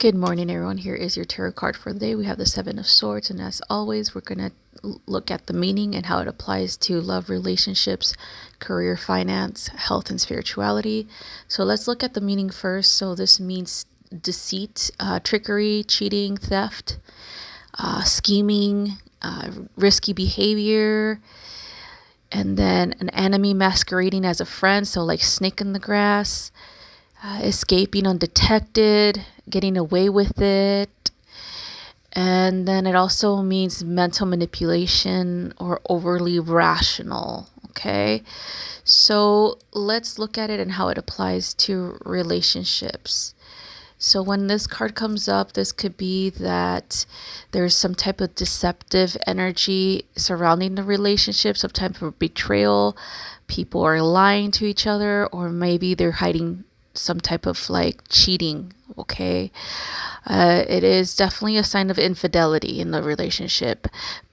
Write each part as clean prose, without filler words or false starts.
Good morning, everyone. Here is your tarot card for the day. We have the Seven of Swords, and as always, we're going to look at the meaning and how it applies to love, relationships, career, finance, health, and spirituality. So let's look at the meaning first. So this means deceit, trickery, cheating, theft, scheming, risky behavior, and then an enemy masquerading as a friend. So like snake in the grass. Escaping undetected, getting away with it. And then it also means mental manipulation or overly rational. Okay, so let's look at it and how it applies to relationships. So when this card comes up, this could be that there's some type of deceptive energy surrounding the relationship, some type of betrayal. People are lying to each other, or maybe they're hiding some type of like cheating. Okay, it is definitely a sign of infidelity in the relationship,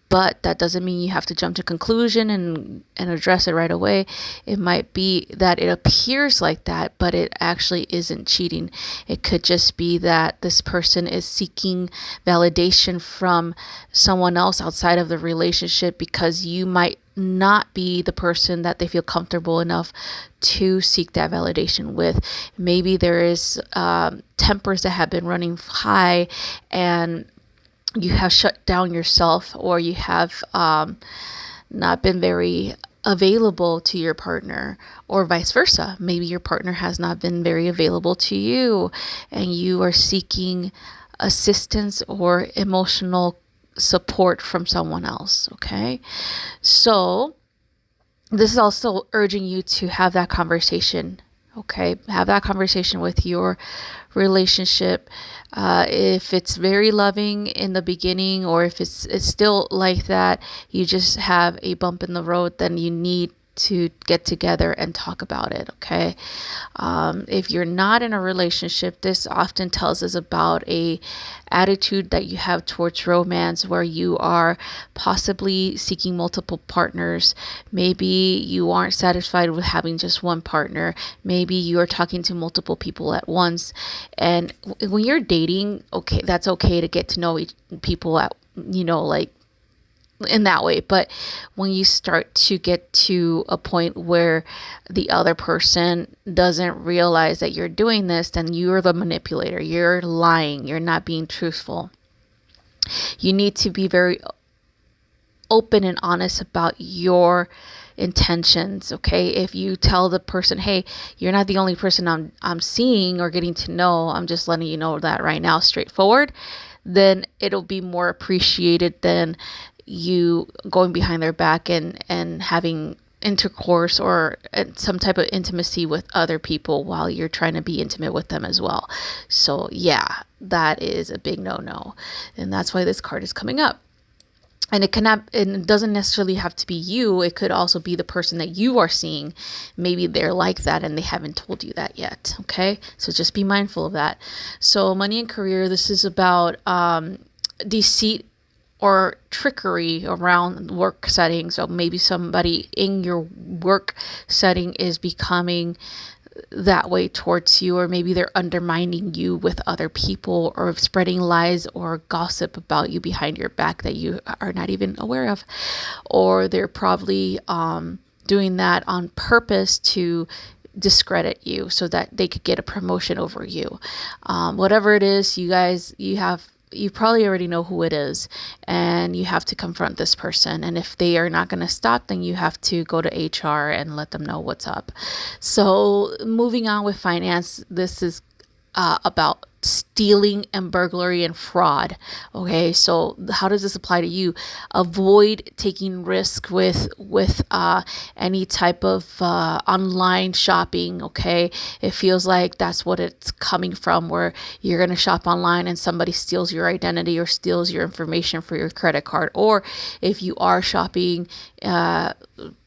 but that doesn't mean you have to jump to conclusion and address it right away. It might be that it appears like that, but it actually isn't cheating. It could just be that this person is seeking validation from someone else outside of the relationship, because you might not be the person that they feel comfortable enough to seek that validation with. Maybe there is tempers that have been running high, and you have shut down yourself, or you have not been very available to your partner, or vice versa. Maybe your partner has not been very available to you, and you are seeking assistance or emotional support from someone else. Okay, so this is also urging you to have that conversation. Okay, have that conversation with your relationship. If it's very loving in the beginning, or if it's still like that, you just have a bump in the road, then you need to get together and talk about it. Okay, if you're not in a relationship, this often tells us about a attitude that you have towards romance, where you are possibly seeking multiple partners. Maybe you aren't satisfied with having just one partner. Maybe you are talking to multiple people at once. And when you're dating, okay, that's okay to get to know people at, like in that way. But when you start to get to a point where the other person doesn't realize that you're doing this, then you're the manipulator. You're lying. You're not being truthful. You need to be very open and honest about your intentions. Okay, if you tell the person, hey, you're not the only person I'm seeing or getting to know, I'm just letting you know that right now, straightforward, then it'll be more appreciated than you going behind their back and having intercourse or some type of intimacy with other people while you're trying to be intimate with them as well. So yeah, that is a big no-no, and that's why this card is coming up. And it doesn't necessarily have to be you. It could also be the person that you are seeing. Maybe they're like that and they haven't told you that yet. Okay, so just be mindful of that. So money and career, this is about deceit or trickery around work settings. So maybe somebody in your work setting is becoming that way towards you, or maybe they're undermining you with other people, or spreading lies or gossip about you behind your back that you are not even aware of, or they're probably doing that on purpose to discredit you so that they could get a promotion over you. Whatever it is, you probably already know who it is, and you have to confront this person. And if they are not going to stop, then you have to go to HR and let them know what's up. So moving on with finance, this is about stealing and burglary and fraud. Okay, so how does this apply to you? Avoid taking risk with any type of online shopping. Okay, it feels like that's what it's coming from, where you're going to shop online and somebody steals your identity or steals your information for your credit card. Or if you are shopping,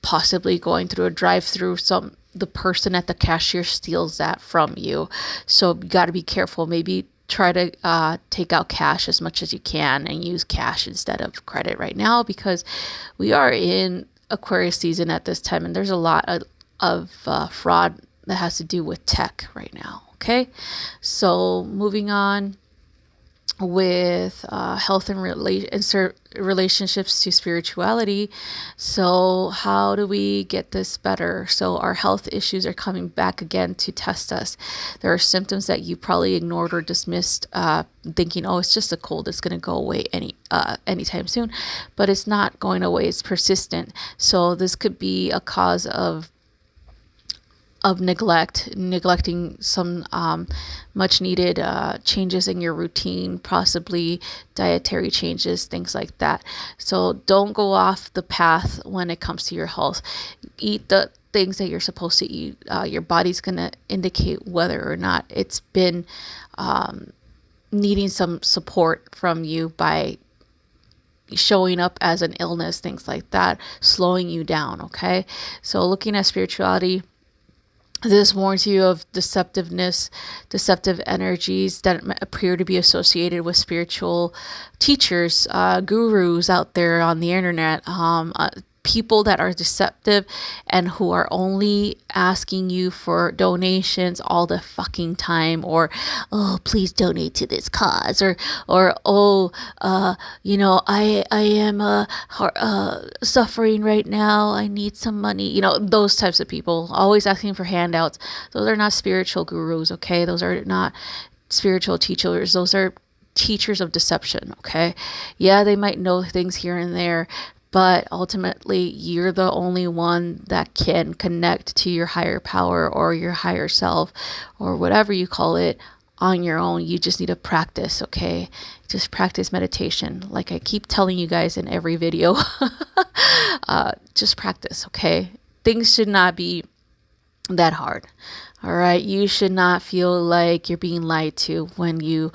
possibly going through a drive-through, the person at the cashier steals that from you. So you got to be careful. Maybe try to take out cash as much as you can and use cash instead of credit right now, because we are in Aquarius season at this time, and there's a lot of fraud that has to do with tech right now. Okay, so moving on. with health and relationships to spirituality. So how do we get this better? So our health issues are coming back again to test us. There are symptoms that you probably ignored or dismissed, thinking, oh, it's just a cold, it's going to go away anytime soon. But it's not going away, it's persistent. So this could be a cause of neglecting some much needed changes in your routine, possibly dietary changes, things like that. So don't go off the path when it comes to your health. Eat the things that you're supposed to eat. Your body's going to indicate whether or not it's been needing some support from you by showing up as an illness, things like that, slowing you down. Okay. So looking at spirituality, this warns you of deceptive energies that appear to be associated with spiritual teachers, gurus out there on the internet, people that are deceptive and who are only asking you for donations all the fucking time, or, oh, please donate to this cause, or oh, I am suffering right now, I need some money. Those types of people always asking for handouts. Those are not spiritual gurus, okay? Those are not spiritual teachers. Those are teachers of deception, okay? Yeah, they might know things here and there, but ultimately, you're the only one that can connect to your higher power or your higher self or whatever you call it on your own. You just need to practice, okay? Just practice meditation. Like I keep telling you guys in every video, just practice, okay? Things should not be that hard, all right? You should not feel like you're being lied to when you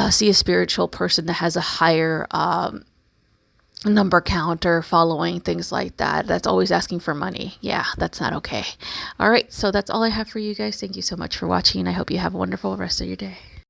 see a spiritual person that has a higher number counter following, things like that, that's always asking for money. Yeah, that's not okay. All right, so that's all I have for you guys. Thank you so much for watching. I hope you have a wonderful rest of your day.